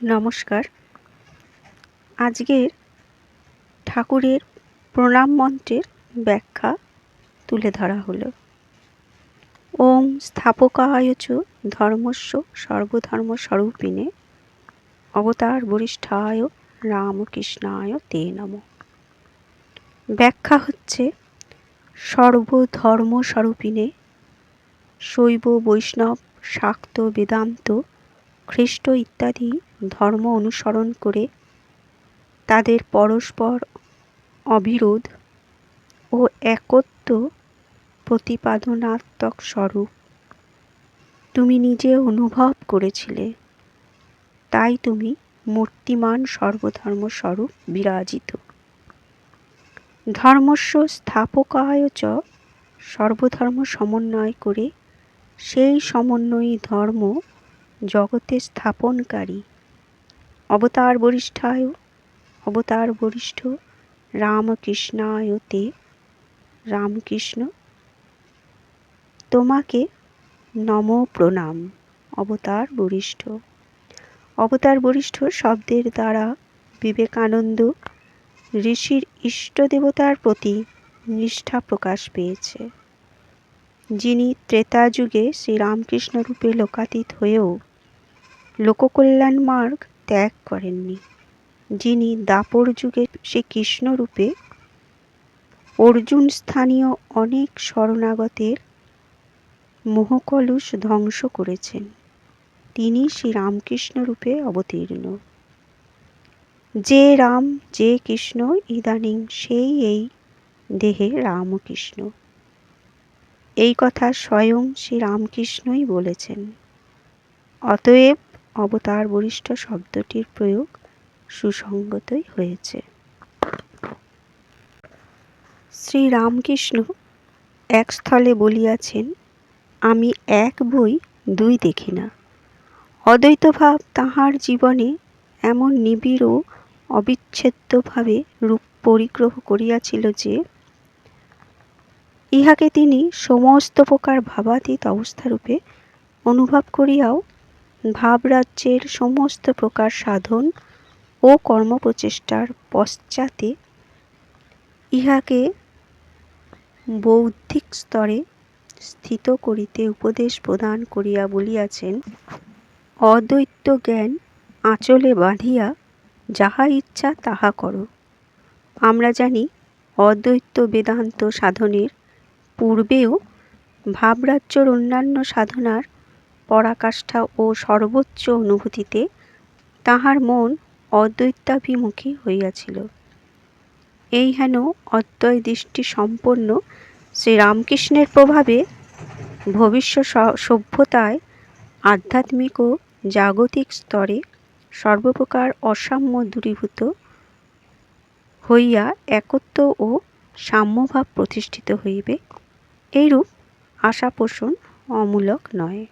নমস্কার। আজকের ঠাকুরের প্রণাম মন্ত্রের ব্যাখ্যা তুলে ধরা হলো। ওম স্থাপকায় চ ধর্মস্য সর্বধর্মস্বরূপিণে অবতার বরিষ্ঠায় রামকৃষ্ণায় তে নমঃ। ব্যাখ্যা হচ্ছে, সর্বধর্মস্বরূপিণে শৈব, বৈষ্ণব, শাক্ত, বেদান্ত, খ্রিস্ট ইত্যাদি ধর্ম অনুসরণ করে তাদের পরস্পর অবিরোধ ও একত্ব প্রতিপাদনাত্মক স্বরূপ তুমি নিজে অনুভব করেছিলে, তাই তুমি মূর্তিমান সর্বধর্ম স্বরূপ বিরাজিত। ধর্মস্য স্থাপকায় চ, সর্বধর্ম সমন্বয় করে সেই সমন্বয়ী ধর্ম জগতে স্থাপনকারী। অবতার বরিষ্ঠায়, অবতার বরিষ্ঠ রামকৃষ্ণায় তে, রামকৃষ্ণ তোমাকে নম প্রণাম। অবতার বরিষ্ঠ, অবতার বরিষ্ঠ শব্দের দ্বারা বিবেকানন্দ ঋষির ইষ্ট দেবতার প্রতি নিষ্ঠা প্রকাশ পেয়েছে, যিনি ত্রেতা যুগে শ্রীরামকৃষ্ণ রূপে লোকাতীত হয়েও লোককল্যাণ মার্গ ত্যাগ করেননি, যিনি দাপর যুগে শ্রীকৃষ্ণ রূপে অর্জুন স্থানীয় অনেক শরণাগতের মোহকলুষ ধ্বংস করেছেন, তিনি শ্রীরামকৃষ্ণ রূপে অবতীর্ণ। যে রাম যে কৃষ্ণ ইদানিং সেই এই দেহে রামকৃষ্ণ, এই কথা স্বয়ং শ্রীরামকৃষ্ণই বলেছেন। অতএব অবতার বরিষ্ঠ শব্দটির প্রয়োগ সুসঙ্গতই হয়েছে। শ্রীরামকৃষ্ণ এক স্থলে বলিয়াছেন, আমি এক বই দুই দেখি না। অদ্বৈতভাব তাঁহার জীবনে এমন নিবিড় ও অবিচ্ছেদ্যভাবে রূপ পরিগ্রহ করিয়াছিল যে ইহাকে তিনি সমস্ত প্রকার ভাবাতীত অবস্থারূপে অনুভব করিয়াও ভাবরাজ্যের সমস্ত প্রকার সাধন ও কর্মপ্রচেষ্টার পশ্চাতে ইহাকে বৌদ্ধিক স্তরে স্থিত করিতে উপদেশ প্রদান করিয়া বলিয়াছেন, অদ্বৈত জ্ঞান আঁচলে বাঁধিয়া যাহা ইচ্ছা তাহা করো। আমরা জানি অদ্বৈত বেদান্ত সাধনের পূর্বেও ভাবরাজ্যর অন্যান্য সাধনার পরাকাষ্ঠা ও সর্বোচ্চ অনুভূতিতে তাহার মন অদ্বৈতাভিমুখী হইয়াছিল। এই হেন অদ্বয় দৃষ্টি সম্পন্ন শ্রীরামকৃষ্ণের প্রভাবে ভবিষ্য সভ্যতায় আধ্যাত্মিক ও জাগতিক স্তরে সর্বপ্রকার অসাম্য দূরীভূত হইয়া একত্ব ও সাম্যভাব প্রতিষ্ঠিত হইবে, এইরূপ আশা পোষণ অমূলক নয়।